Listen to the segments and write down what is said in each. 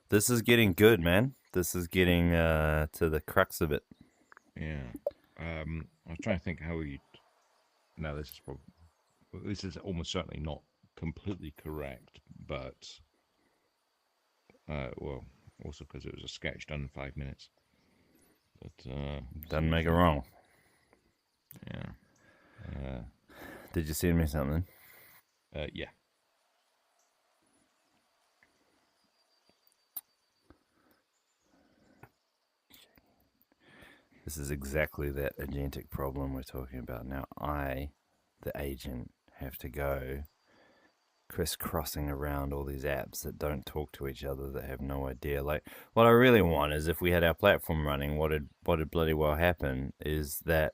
This is getting good, man. This is getting to the crux of it. Yeah. I was trying to think how we. Now this is almost certainly not completely correct, but well, also because it was a sketch done in 5 minutes. But see Doesn't what make it you think. wrong. Yeah. Uh, Did you send me something? yeah. This is exactly that agentic problem we're talking about now. I, the agent, have to go crisscrossing around all these apps that don't talk to each other, that have no idea. Like, what I really want is if we had our platform running, what had bloody well happen is that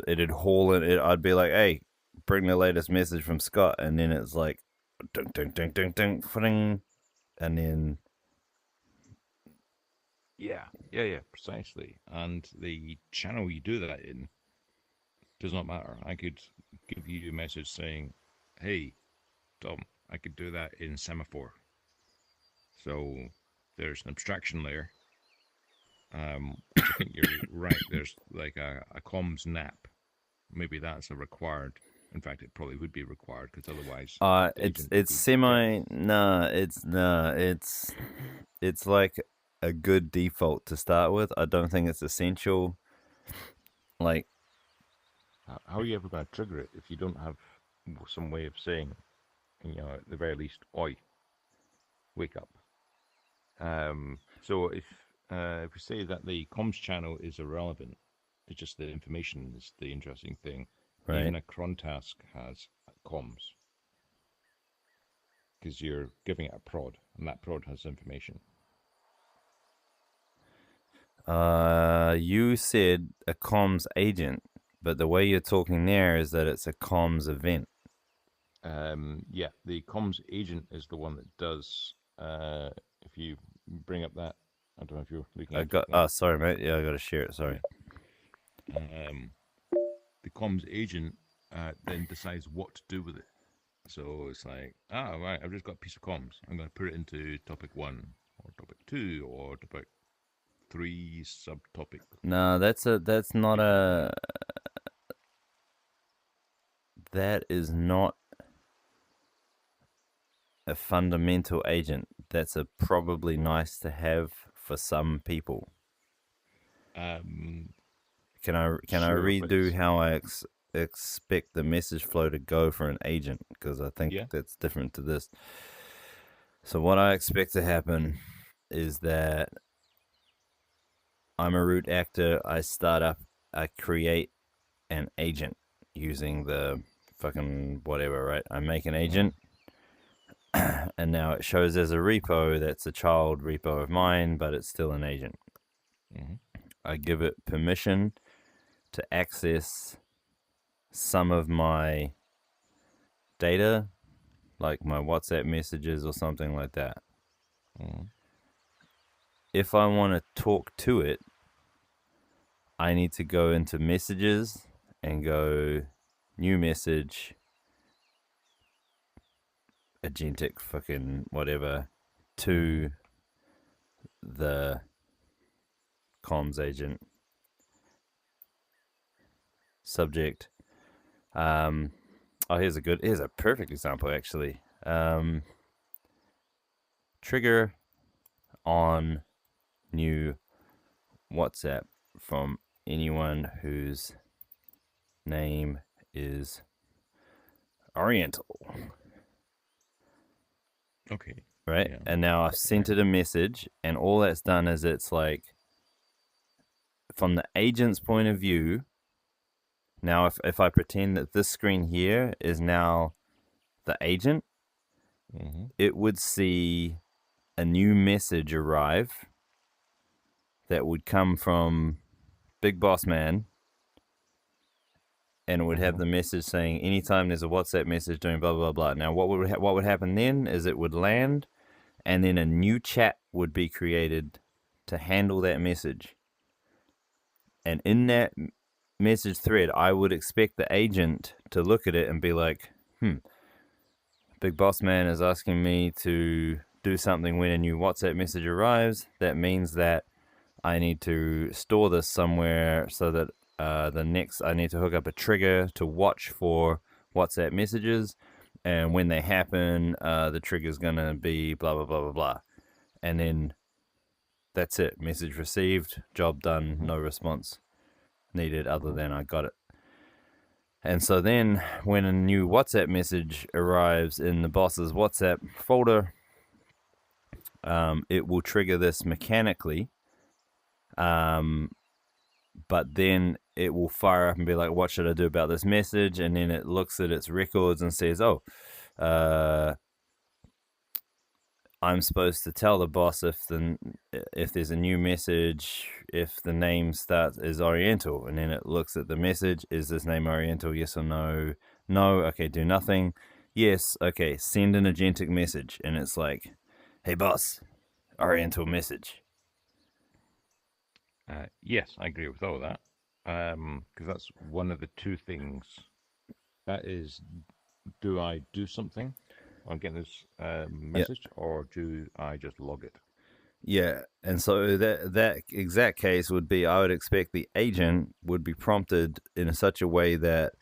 it'd haul it. I'd be like, hey, bring the latest message from Scott, and then it's like, ding ding ding ding ding, ding, and then Yeah, precisely. And the channel you do that in does not matter. I could give you a message saying, "Hey, Tom, I could do that in semaphore." So there's an abstraction layer, which I think you're right. There's like a comms nap. Maybe that's a required. In fact, it probably would be required because otherwise the it's agent would it's be dead. semi nah, it's like a good default to start with. I don't think it's essential. Like, How are you ever going to trigger it if you don't have some way of saying, at the very least, "Oi, wake up"? So if we say that the comms channel is irrelevant, it's just the information is the interesting thing. right? Even a cron task has comms because you're giving it a prod, and that prod has information. You said a comms agent, but the way you're talking there is that it's a comms event. Yeah, the comms agent is the one that does. If you bring up that, I don't know if you're looking I at it got. now. Oh, sorry, mate. Yeah, I got to share it. Sorry. Um, the comms agent then decides what to do with it. So it's like, right, I've just got a piece of comms. I'm going to put it into topic one, or topic two, or topic three, subtopic No, that's not blah, blah, a blah. that is not a fundamental agent. That's a probably nice to have for some people. Um, Can I sure, but redo how I expect the message flow to go for an agent, because I think yeah. that's different to this. So what I expect to happen is that I'm a root actor. I start up. I create an agent using the fucking whatever, right? I make an Mm-hmm, agent, and now it shows as a repo that's a child repo of mine, but it's still an agent. mm-hmm, I give it permission to access some of my data, like my WhatsApp messages or something like that. mm-hmm. If I want to talk to it, I need to go into messages and go new message, agentic fucking whatever, Mm-hmm. to the comms agent subject. Um, here's a perfect example actually. Trigger on new WhatsApp from anyone whose name is Oriental, Okay. right? Yeah. And now I've Yeah. sent it a message, and all that's done is it's like, from the agent's point of view, now if I pretend that this screen here is now the agent, Mm-hmm. it would see a new message arrive that would come from Big Boss Man, and it would have Mm-hmm. the message saying anytime there's a WhatsApp message doing blah blah blah. Now what would happen then is it would land, and then a new chat would be created to handle that message. And in that message thread, I would expect the agent to look at it and be like, Big Boss Man is asking me to do something when a new WhatsApp message arrives, that means that I need to store this somewhere so that I need to hook up a trigger to watch for WhatsApp messages, and when they happen, the trigger's gonna be blah blah blah blah blah, and then that's it. Message received, job done, no response needed other than I got it. And so then when a new WhatsApp message arrives in the boss's WhatsApp folder, it will trigger this mechanically. But then it will fire up and be like, what should I do about this message? And then it looks at its records and says, oh, I'm supposed to tell the boss if there's a new message, if the name is Oriental, and then it looks at the message. Is this name Oriental? Yes or no? No. Okay, do nothing. Yes. Okay, send an agentic message, and it's like, hey boss, Oriental message. Yes, I agree with all that. Because that's one of the two things. That is, do I do something on getting this message, or do I just log it? Yeah, and so that exact case would be, I would expect the agent would be prompted in such a way that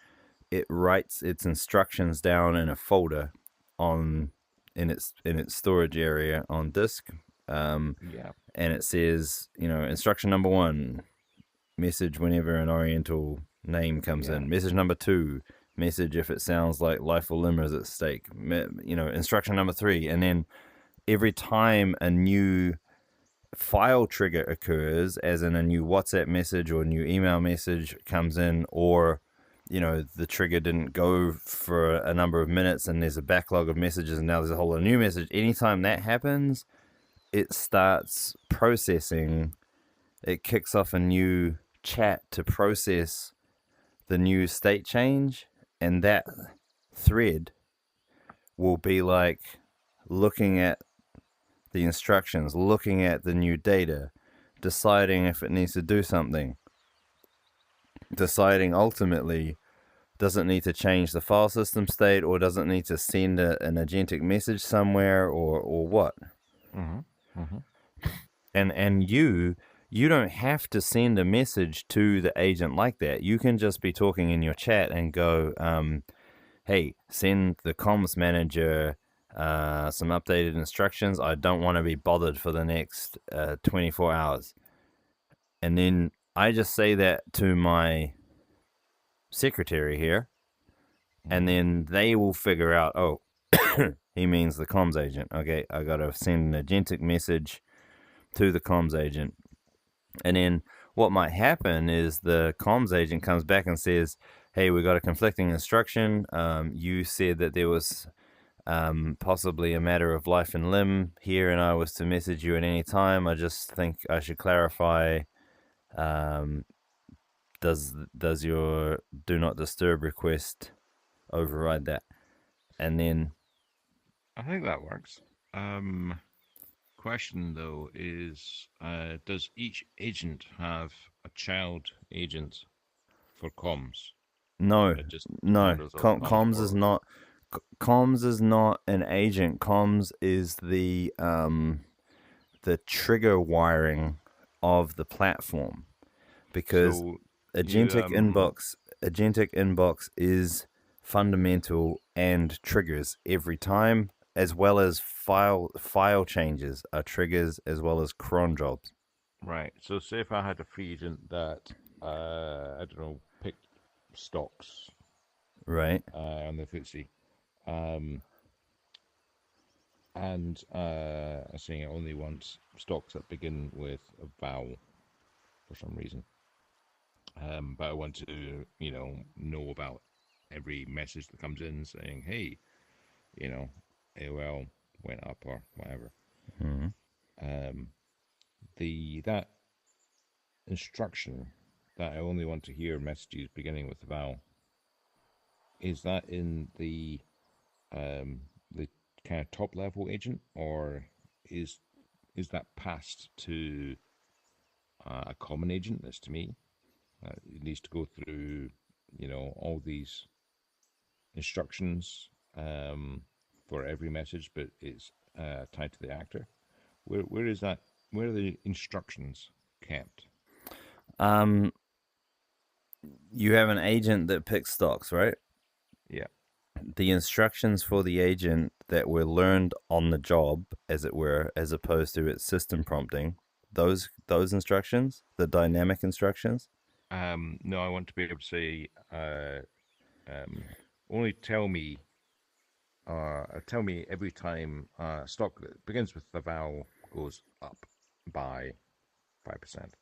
it writes its instructions down in a folder in its storage area on disk. Yeah. And it says, instruction number 1, message whenever an Oriental name comes in. Message number 2, message if it sounds like life or limb is at stake. Instruction number 3, and then every time a new file trigger occurs, as in a new WhatsApp message or a new email message comes in, or the trigger didn't go for a number of minutes and there's a backlog of messages and now there's a whole new message. Anytime that happens, it starts processing. It kicks off a new chat to process the new state change, and that thread will be like looking at the instructions, looking at the new data, deciding if it needs to do something, deciding ultimately, does it need to change the file system state, or does it need to send an agentic message somewhere, or what? Mm-hmm. Mm-hmm. And you don't have to send a message to the agent like that. You can just be talking in your chat and go, hey, send the comms manager some updated instructions. I don't want to be bothered for the next 24 hours. And then I just say that to my secretary here, and then they will figure out, oh, he means the comms agent. Okay, I got to send an agentic message to the comms agent. And then what might happen is the comms agent comes back and says, hey, we got a conflicting instruction. You said that there was possibly a matter of life and limb here, and I was to message you at any time. I just think I should clarify, does your do not disturb request override that? And then I think that works. Question though is, does each agent have a child agent for comms? no, Just no, handles automatic, comms is or- not. Comms is not an agent. Comms is the trigger wiring of the platform, because So agentic you, inbox is fundamental and triggers every time, as well as file changes are triggers, as well as cron jobs. right. So say if I had a free agent that I don't know, picked stocks Right. on the FTSE, and I'm saying it only wants stocks that begin with a vowel for some reason. But I want to, know about every message that comes in saying, hey, AOL went up or whatever. Mm-hmm. That instruction that I only want to hear messages beginning with a vowel, is that in the kind of top level agent, or is that passed to a common agent? That's to me. It needs to go through, all these instructions for every message, but it's tied to the actor. Where is that? Where are the instructions kept? Um, you have an agent that picks stocks, right? Yeah. The instructions for the agent that were learned on the job, as it were, as opposed to its system prompting, those instructions, the dynamic instructions. No, I want to be able to say, um, only tell me every time stock that begins with the vowel goes up by 5%.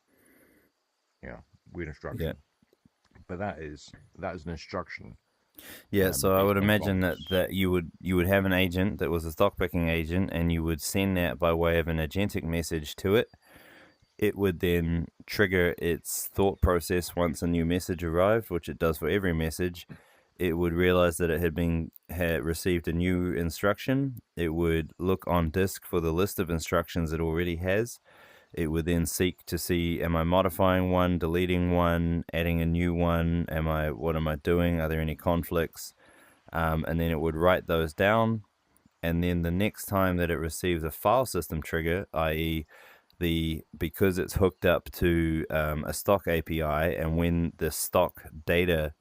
Yeah, weird Yeah. instruction, but that is an instruction Yeah, so I would based on imagine prompts. that you would have an agent that was a stock picking agent, and you would send that by way of an agentic message to it. It would then trigger its thought process once a new message arrived, which it does for every message. It would realize that it had received a new instruction. It would look on disk for the list of instructions it already has. It would then seek to see, am I modifying one, deleting one, adding a new one? What am I doing? Are there any conflicts? And then it would write those down. And then the next time that it receives a file system trigger, i.e., because it's hooked up to a stock API, and when the stock data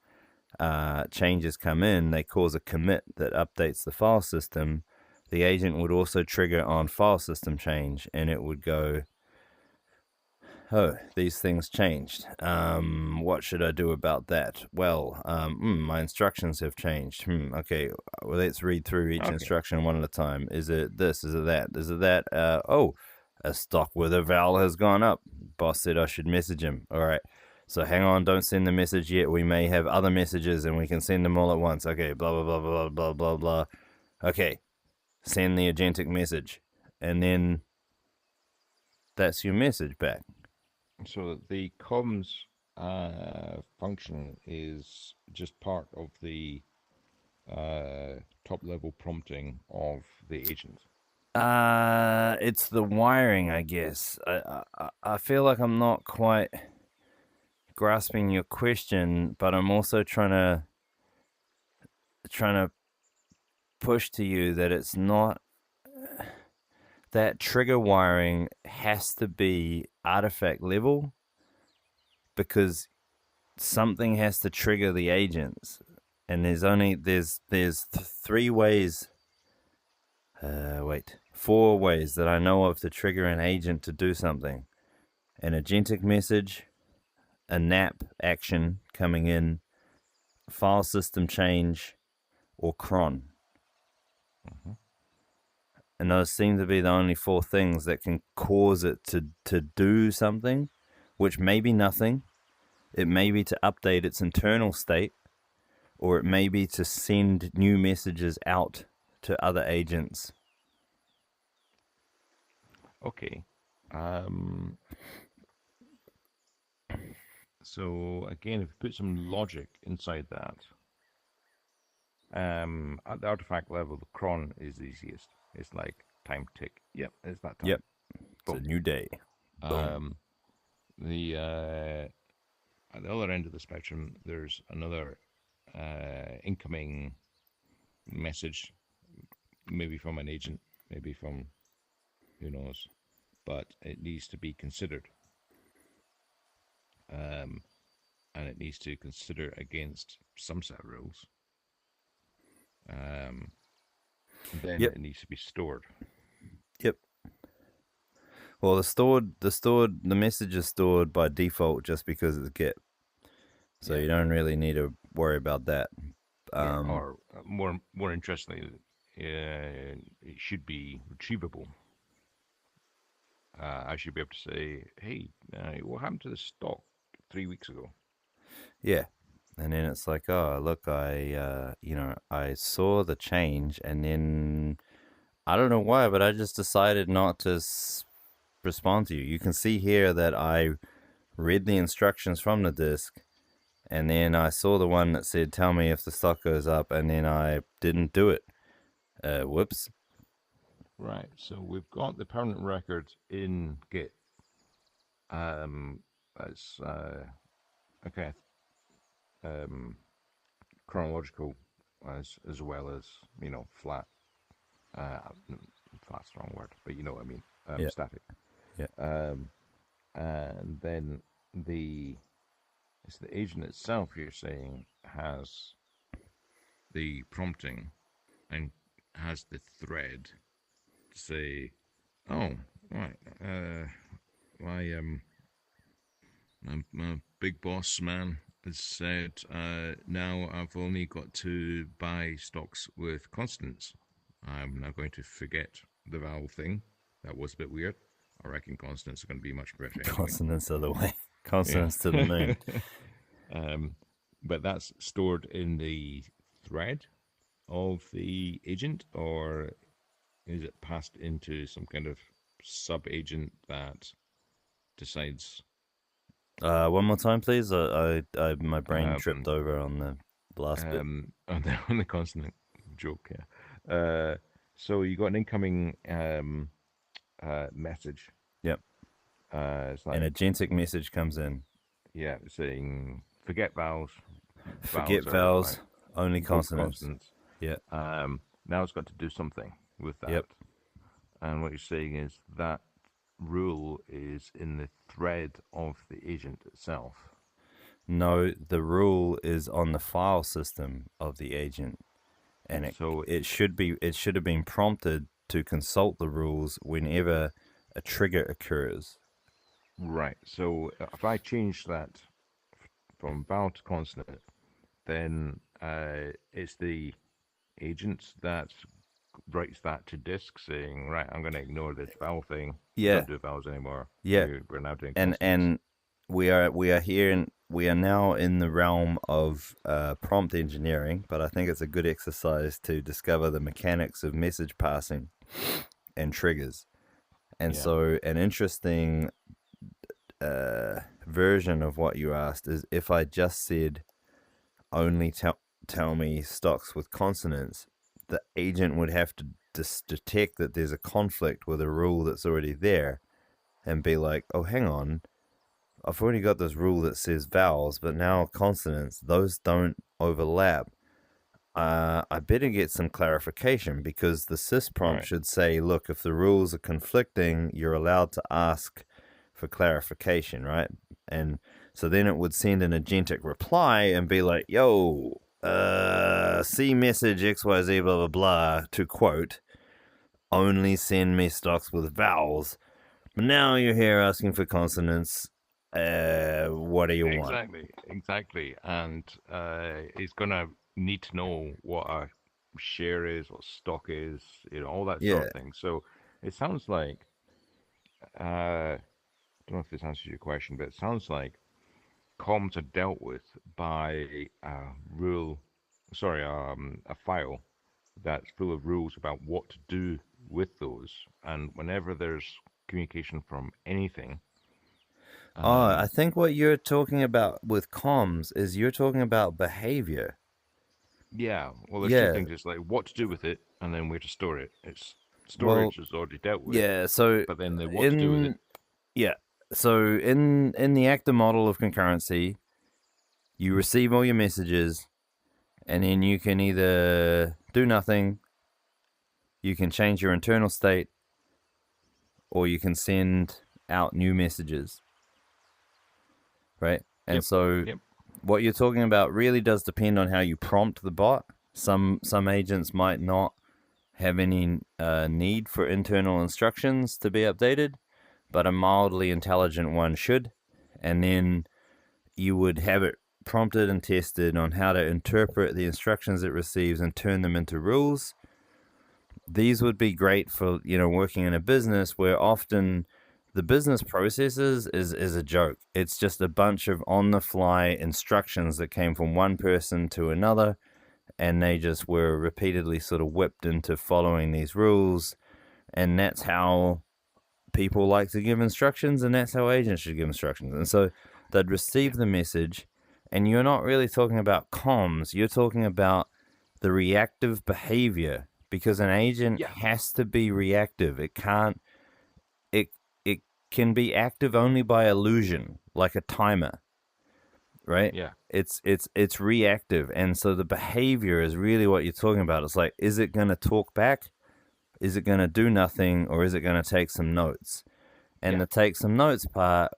changes come in, they cause a commit that updates the file system. The agent would also trigger on file system change, and it would go, oh, these things changed. What should I do about that? Well, my instructions have changed. Okay, well, let's read through each Okay. instruction one at a time. Is it this? Is it that? Is it that? Oh, a stock with a vowel has gone up. Boss said I should message him. All right. So hang on, don't send the message yet. We may have other messages and we can send them all at once. Okay, blah, blah, blah, blah, blah, blah, blah. Okay, send the agentic message. And then that's your message back. So the comms function is just part of the top level prompting of the agent. It's the wiring, I guess. I feel like I'm not quite grasping your question, but I'm also trying to push to you that it's not that trigger wiring has to be artifact level, because something has to trigger the agents, and there's three ways. Four ways that I know of to trigger an agent to do something: an agentic message, a NAP action coming in, file system change, or cron. Mm-hmm. And those seem to be the only four things that can cause it to do something, which may be nothing. It may be to update its internal state, or it may be to send new messages out to other agents. Okay. So again, if you put some logic inside that, at the artifact level, the cron is the easiest. It's like time tick. Yep, it's that time. Yep. It's a new day. Um, the at the other end of the spectrum, there's another incoming message, maybe from an agent, maybe from who knows, but it needs to be considered, and it needs to consider against some set of rules. Then Yep. it needs to be stored. Yep. Well, the message is stored by default just because it's Git, so Yeah. you don't really need to worry about that. Or more interestingly, it should be retrievable. I should be able to say, "Hey, what happened to the stock 3 weeks ago?" Yeah. And then it's like, oh, look, I saw the change, and then I don't know why, but I just decided not to respond to you. You can see here that I read the instructions from the disk, and then I saw the one that said, tell me if the stock goes up, and then I didn't do it. Whoops. Right. So we've got the permanent record in Git. That's okay. Chronological as well as flat. flat's the wrong word, but you know what I mean. Yeah. Static. Yeah. And then it's the agent itself, you're saying, has the prompting and has the thread to say, oh, right, my big boss man has said, now I've only got to buy stocks with constants. I'm now going to forget the vowel thing. That was a bit weird. I reckon consonants are going to be much better anyway. Consonants are the way. Consonants to the moon. But that's stored in the thread of the agent, or is it passed into some kind of sub-agent that decides? One more time, please. My brain tripped over on the last bit. On the consonant joke, yeah. So you got an incoming message. Yep. It's like An agentic message comes in. Yeah, saying forget vowels. Forget vowels, only consonants. Yeah. Now it's got to do something with that. Yep. And what you're saying is that rule is in the thread of the agent itself. No, the rule is on the file system of the agent, and it should have been prompted to consult the rules whenever a trigger occurs. Right. So if I change that from vowel to consonant, then it's the agent that writes that to disk, saying, "Right, I'm going to ignore this vowel thing. Yeah. Don't do vowels anymore. Yeah. We're now doing consonants." And we are now in the realm of prompt engineering, but I think it's a good exercise to discover the mechanics of message passing and triggers. And so an interesting version of what you asked is, if I just said only tell me stocks with consonants, the agent would have to detect that there's a conflict with a rule that's already there and be like, oh, hang on, I've already got this rule that says vowels, but now consonants, those don't overlap. I better get some clarification, because the sysprompt should say, look, if the rules are conflicting, you're allowed to ask for clarification, right? And so then it would send an agentic reply and be like, yo, see message XYZ blah blah blah, to quote, only send me stocks with vowels. But now you're here asking for consonants. What do you want? Exactly. And he's gonna need to know what a share is, what stock is, all that sort of thing. So it sounds like I don't know if this answers your question, but it sounds like comms are dealt with by a file that's full of rules about what to do with those. And whenever there's communication from anything. I think what you're talking about with comms is you're talking about behavior. Yeah, well, there's two things. It's like what to do with it, and then where to store it. It's storage is already dealt with. Yeah, so but then the what to do with it. Yeah, so in the actor model of concurrency, you receive all your messages, and then you can either do nothing, you can change your internal state, or you can send out new messages. Right? And what you're talking about really does depend on how you prompt the bot. Some agents might not have any need for internal instructions to be updated, but a mildly intelligent one should. And then you would have it prompted and tested on how to interpret the instructions it receives and turn them into rules. These would be great for, working in a business where often the business processes is a joke. It's just a bunch of on-the-fly instructions that came from one person to another, and they just were repeatedly sort of whipped into following these rules. And that's how people like to give instructions, and that's how agents should give instructions. And so they'd receive the message, and you're not really talking about comms. You're talking about the reactive behavior, because an agent has to be reactive. It can't. It can be active only by illusion, like a timer, right? Yeah. It's reactive, and so the behavior is really what you're talking about. It's like, is it going to talk back? Is it going to do nothing, or is it going to take some notes? And Yeah. the take some notes part,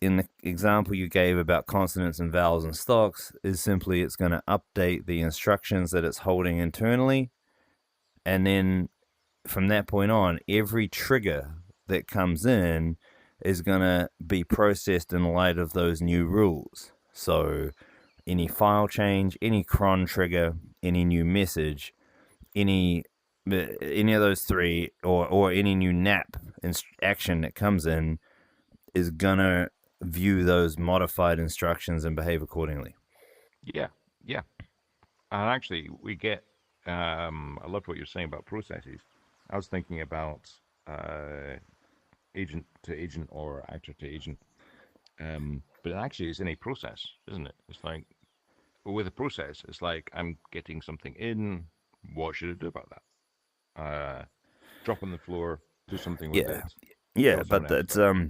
in the example you gave about consonants and vowels and stocks, is simply it's going to update the instructions that it's holding internally. And then from that point on, every trigger that comes in is going to be processed in light of those new rules. So any file change, any cron trigger, any new message, any of those three, or any new nap action that comes in, is gonna view those modified instructions and behave accordingly. Yeah. Yeah. And actually, we get. I loved what you're saying about processes. I was thinking about uh, agent to agent or actor to agent. But actually, it's in a process, isn't it? It's like with a process, it's like I'm getting something in. What should I do about that? Drop on the floor, do something with Yeah, it, yeah, tell someone but else it's about it.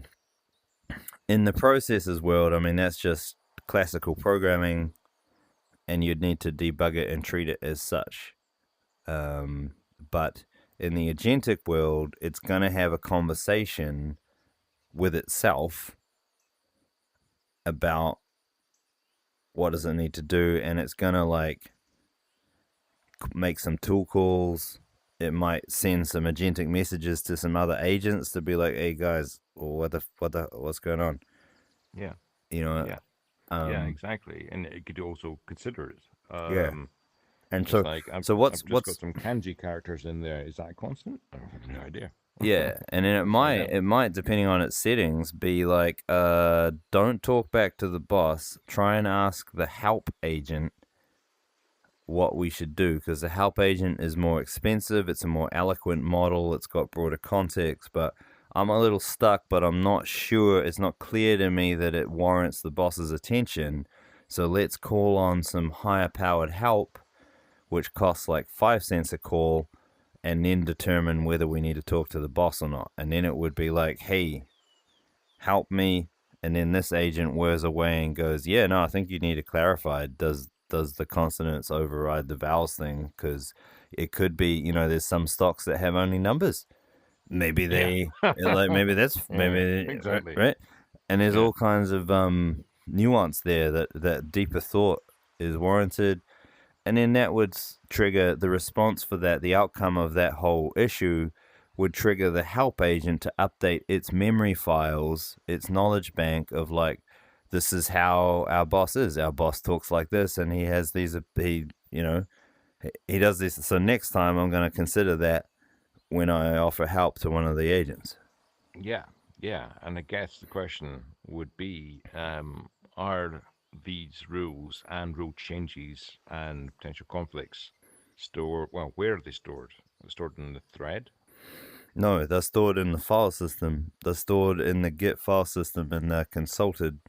in the processes world. I mean, that's just classical programming, and you'd need to debug it and treat it as such. But in the agentic world, it's gonna have a conversation with itself about what does it need to do, and it's gonna like make some tool calls. It might send some agentic messages to some other agents to be like, "Hey guys, what's going on?" Yeah, You know, yeah, yeah, um, exactly. And it could also consider it. yeah. And It's so, like so what's I've just got what's some kanji characters in there. Is that a constant? I have no idea. yeah, and then Let's find out. it might depending on its settings be like, don't talk back to the boss. Try and ask the help agent what we should do, because the help agent is more expensive, it's a more eloquent model, it's got broader context, but I'm a little stuck, but I'm not sure, it's not clear to me that it warrants the boss's attention. So let's call on some higher powered help, which costs like 5 cents a call, and then determine whether we need to talk to the boss or not. And then it would be like, hey, help me. And then this agent whirs away and goes, yeah, no, I think you need to clarify. Does the consonants override the vowels thing? Because it could be, there's some stocks that have only numbers. Maybe Yeah. they like maybe that's Yeah, maybe exactly. right. And there's Yeah. all kinds of nuance there that deeper thought is warranted, and then that would trigger the response for that. The outcome of that whole issue would trigger the help agent to update its memory files, its knowledge bank of like, this is how our boss is. Our boss talks like this, and he has these. He does this. So next time, I'm going to consider that when I offer help to one of the agents. Yeah. Yeah. And I guess the question would be, are these rules and rule changes and potential conflicts stored? Well, where are they stored? Stored in the thread? No, they're stored in the file system. They're stored in the Git file system, and they're consulted.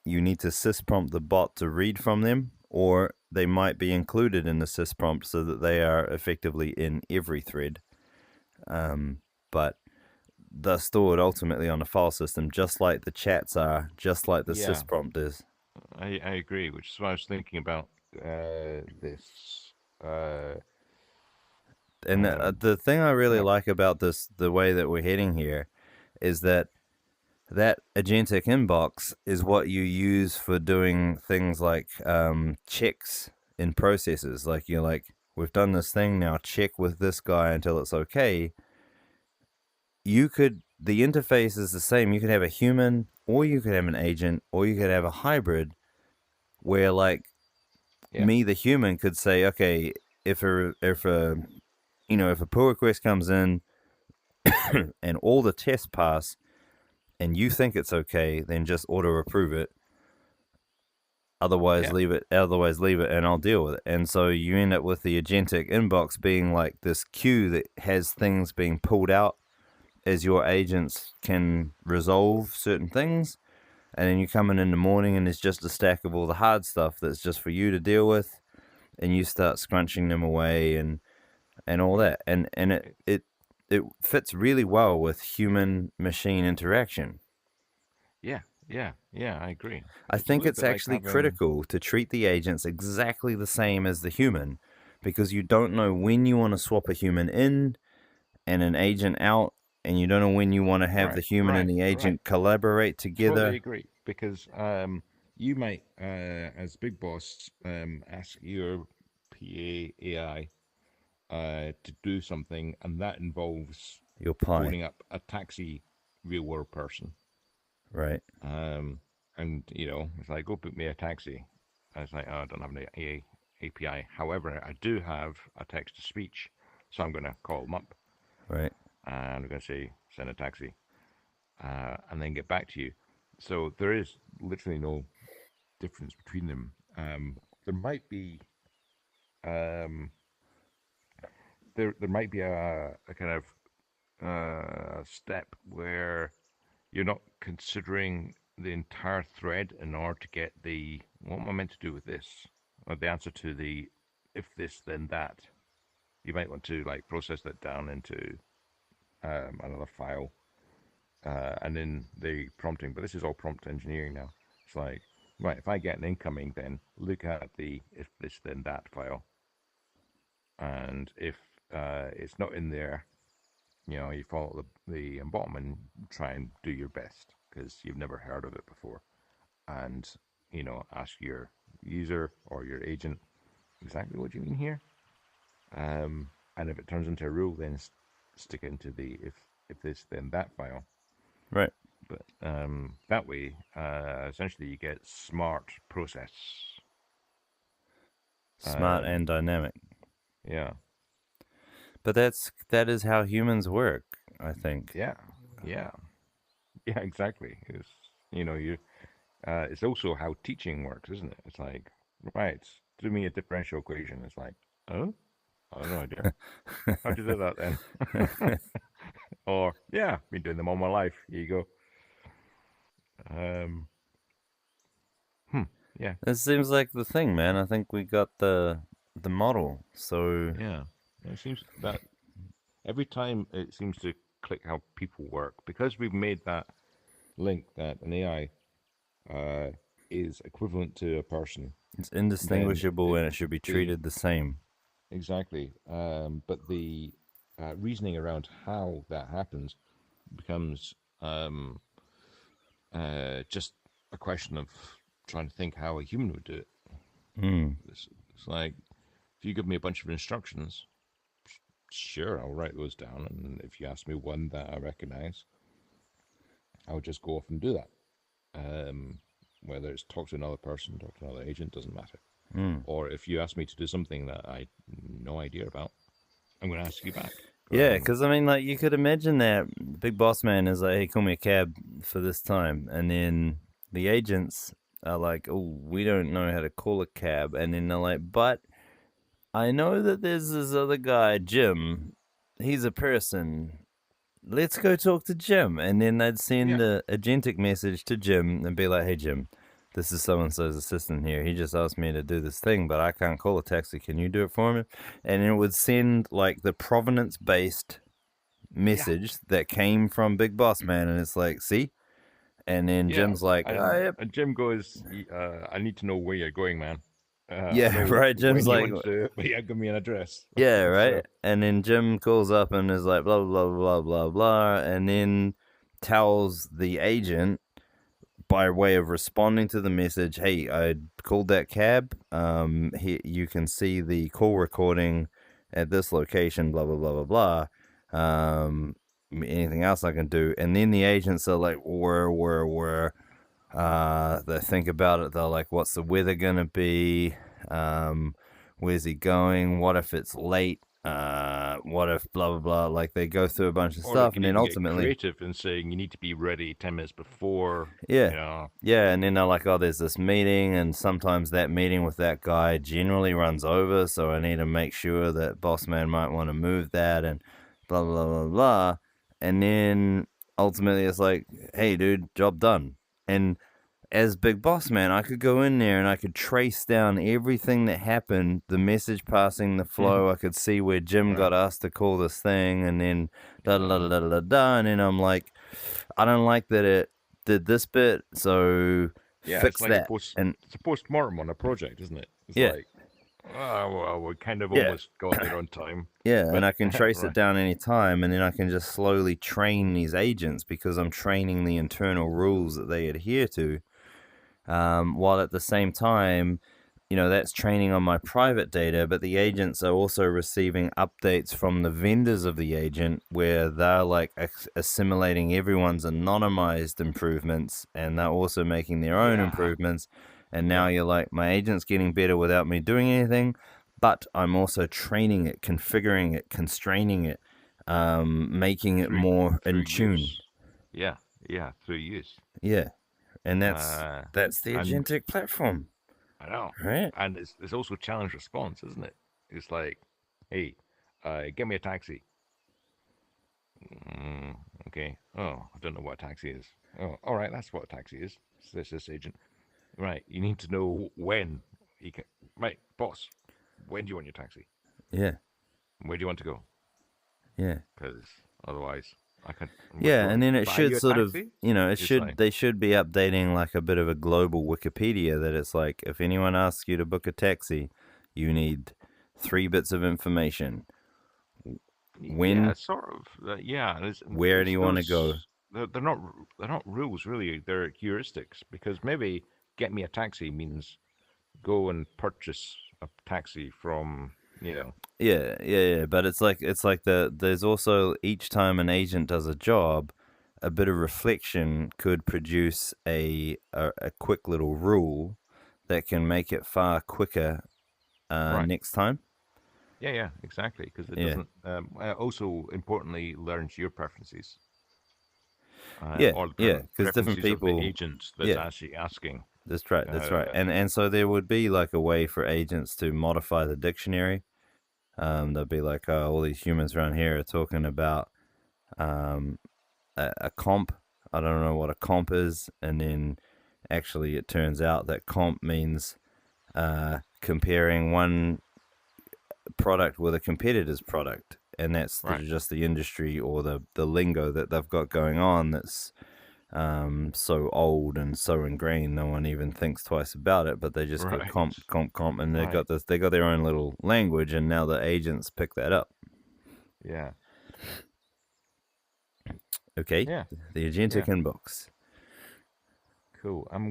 You need to sysprompt the bot to read from them, or they might be included in the sysprompt so that they are effectively in every thread. But they're stored ultimately on the file system, just like the chats are, just like the Yeah, sysprompt is. I agree, which is why I was thinking about this. And Um, the thing I really well, like about this, the way that we're heading here, is that agentic inbox is what you use for doing things like checks in processes. Like you're like, we've done this thing now, check with this guy until it's okay. The interface is the same. You could have a human, or you could have an agent, or you could have a hybrid where like yeah, me, the human, could say, okay, if a pull request comes in and all the tests pass, and you think it's okay, then just auto approve it. Otherwise, yeah, leave it. Otherwise, leave it, and I'll deal with it. And so you end up with the agentic inbox being like this queue that has things being pulled out as your agents can resolve certain things. And then you come in the morning, and there's just a stack of all the hard stuff that's just for you to deal with, and you start scrunching them away and all that. And it- it fits really well with human machine interaction. yeah, yeah, yeah. I agree. I It's a think little it's bit like actually having. critical to treat the agents exactly the same as the human, because you don't know when you want to swap a human in, and an agent out, and you don't know when you want to have the human and the agent collaborate together. Totally agree, because you might, as Big Boss, ask your PA AI to do something, and that involves your pie, phoning up a taxi real world person, right? And it's like, go book me a taxi. I was like, oh, I don't have an API. However, I do have a text to speech, so I'm going to call them up, right? And I'm going to say, send a taxi, and then get back to you. So there is literally no difference between them. There might be, there might be a kind of step where you're not considering the entire thread in order to get the what am I meant to do with this, or the answer to the if this then that. You might want to like process that down into another file, and then the prompting. But this is all prompt engineering now. It's like, right, if I get an incoming, then look at the if this then that file, and if it's not in there, you follow the bottom and try and do your best because you've never heard of it before, and ask your user or your agent exactly what you mean here, and if it turns into a rule, then stick it into the if this then that file, right? But that way, essentially, you get smart process, smart and dynamic. Yeah. But that is how humans work, I think. Yeah, exactly. It's it's also how teaching works, isn't it? It's like, right, do me a differential equation. It's like, oh, I have no idea. How'd you do that then? Or yeah, been doing them all my life. Here you go. Yeah. It seems like the thing, man. I think we got the model. So yeah, it seems that every time it seems to click how people work, because we've made that link that an AI is equivalent to a person. It's indistinguishable and it should be treated the same. Exactly. But the reasoning around how that happens becomes just a question of trying to think how a human would do it. It's like, if you give me a bunch of instructions, sure, I'll write those down. And if you ask me one that I recognize, I'll just go off and do that. Whether it's talk to another person, talk to another agent, doesn't matter. Or if you ask me to do something that I no idea about, I'm going to ask you back. Yeah, because I mean, like, you could imagine that Big Boss Man is like, hey, call me a cab for this time. And then the agents are like, oh, we don't know how to call a cab. And then they're like, but I know that there's this other guy, Jim. He's a person. Let's go talk to Jim. And then they'd send a agentic message to Jim and be like, hey, Jim, this is so-and-so's assistant here. He just asked me to do this thing, but I can't call a taxi. Can you do it for me? And it would send like the provenance-based message that came from Big Boss Man. And it's like, see? And then Jim's like, and Jim goes, I need to know where you're going, man. Right. Jim's like, give me an address. Yeah, right. So. And then Jim calls up and is like, blah, blah, blah, blah, blah, and then tells the agent by way of responding to the message, hey, I called that cab. You can see the call recording at this location, blah, blah, blah, blah, blah. Anything else I can do? And then the agents are like, where? They think about it. They're like, what's the weather going to be? Where's he going? What if it's late? What if blah, blah, blah? Like, they go through a bunch of stuff, and then ultimately creative in saying you need to be ready 10 minutes before. Yeah. And then they're like, oh, there's this meeting, and sometimes that meeting with that guy generally runs over, so I need to make sure that Boss Man might want to move that, and blah, blah, blah, blah. And then ultimately it's like, hey, dude, job done. And as Big Boss Man, I could go in there and I could trace down everything that happened, the message passing, the flow. I could see where Jim got asked to call this thing, and then da-da-da-da-da-da. And then I'm like, I don't like that it did this bit, so fix it's like that. It's a post-mortem on a project, isn't it? It's like, Well, we kind of Yeah. almost got there on time, Yeah, and but I can trace it right. down any time, and then I can just slowly train these agents because I'm training the internal rules that they adhere to. While at the same time, that's training on my private data, but the agents are also receiving updates from the vendors of the agent where they're like assimilating everyone's anonymized improvements and they're also making their own Yeah, improvements. And now yeah, you're like, my agent's getting better without me doing anything, but I'm also training it, configuring it, constraining it, making it through more through in tune. use. Yeah, yeah, through use. Yeah. And that's Uh, that's the and agentic platform, I know, right? and it's also challenge response, isn't it? It's like, hey, get me a taxi. Mm, okay. Oh, I don't know what a taxi is. Oh, all right, that's what a taxi is. Says this agent. Right, you need to know when. He can. Right, boss. When do you want your taxi? Yeah. Where do you want to go? Yeah. Because otherwise, I can. Yeah, What? and then it Buy should you a sort of, taxi? it It's should like, they should be updating like a bit of a global Wikipedia that it's like if anyone asks you to book a taxi, you need 3 bits of information. yeah, When, sort of. Yeah, where do it's you want to go? those. They're not rules really. They're heuristics because maybe get me a taxi means go and purchase a taxi from Yeah, yeah, yeah, but it's like there's also each time an agent does a job, a bit of reflection could produce a quick little rule that can make it far quicker right. next time. Yeah, exactly. Because it Yeah. doesn't. Also, importantly, learns your preferences, Yeah, or the yeah, because different preferences of the people. agent that's Yeah, actually asking. that's right, that's right. Uh, And so there would be like a way for agents to modify the dictionary. They'll be like, oh, all these humans around here are talking about um, a comp. I don't know what a comp is, and then actually it turns out that comp means comparing one product with a competitor's product, and that's right. just the industry or the lingo that they've got going on. That's so old and so ingrained, no one even thinks twice about it. But they just go Right. comp, comp, comp, and they Right. got this. They got their own little language, and now the agents pick that up. Yeah. Okay, Yeah. the Yeah. agentic inbox. Cool. I've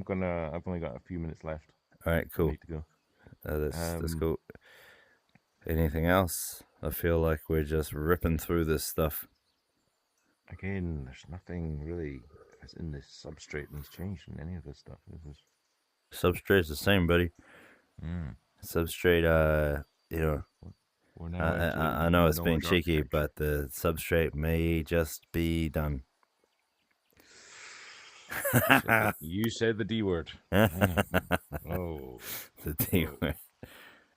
only got a few minutes left. All right, I cool. need to go. That's Um. cool. Anything else? I feel like we're just ripping through this stuff. Again, there's nothing really as in this substrate that's changed in any of this stuff. This is. Substrate's the same, buddy. Mm. Substrate, We're I, now I into know it's being node cheeky, architecture. but the substrate may just be done. You said the D word. The Oh, D oh, word.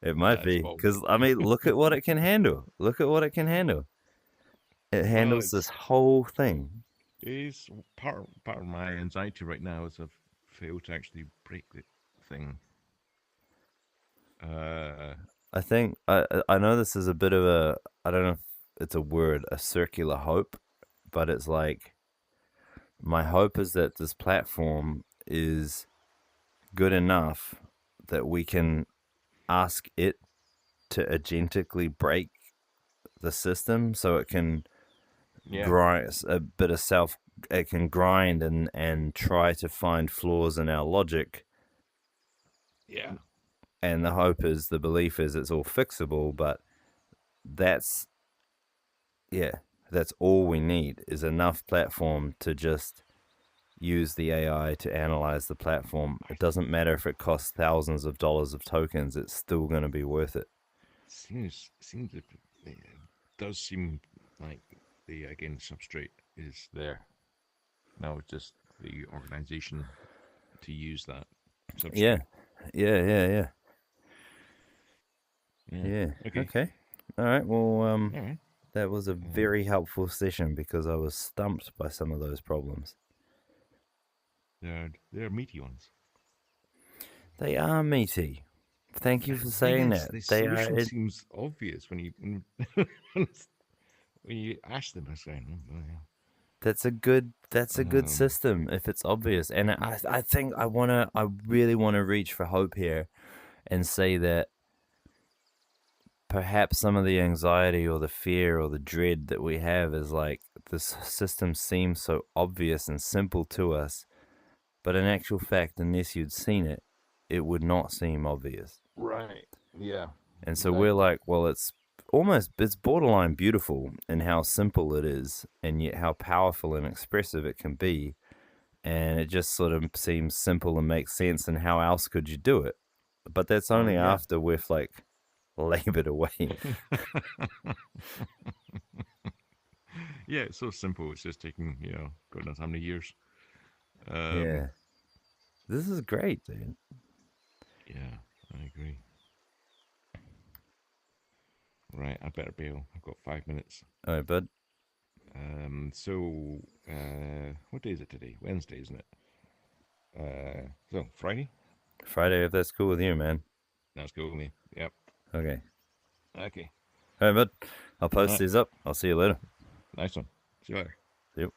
It might that's be what. because I mean, look at what it can handle. Look at what it can handle. It Well, handles this whole thing. it's part of my anxiety right now is I've failed to actually break the thing. Uh, I think I know this is a bit of a, I don't know if it's a word, a circular hope, but it's like my hope is that this platform is good enough that we can ask it to agentically break the system so it can yeah, grind a bit of self, it can grind and try to find flaws in our logic. yeah. And the hope is, the belief is it's all fixable, but that's, yeah, that's all we need is enough platform to just use the AI to analyze the platform. It doesn't matter if it costs thousands of dollars of tokens, it's still going to be worth it. Seems it does seem like the again substrate is there. Now it's just the organization to use that Yeah, substrate. yeah, yeah, yeah, Yeah. yeah. Okay. Okay. All right. Well, All right. that was a very helpful session because I was stumped by some of those problems. They're meaty ones. They are meaty. Thank you for The thing saying is, that. the They are. solution seems obvious when when you ask them. I say, oh, yeah. That's a good Um, system if it's obvious. And I think I really wanna reach for hope here and say that perhaps some of the anxiety or the fear or the dread that we have is like this system seems so obvious and simple to us, but in actual fact, unless you'd seen it, it would not seem obvious. Right. Yeah. And so we're like, well, it's borderline beautiful in how simple it is, and yet how powerful and expressive it can be. And it just sort of seems simple and makes sense. And how else could you do it? But that's only yeah. after we've like labored away. Yeah, it's so simple. It's just taking, God knows how many years. Yeah. This is great, dude. Yeah, I agree. Right, I better bail. I've got 5 minutes. All right, bud. So, what day is it today? Wednesday, isn't it? So, Friday? Friday, if that's cool with you, man. That's cool with me. Yep. Okay. Okay. All right, bud. I'll post All right. these up. I'll see you later. Nice one. See you later. Yep.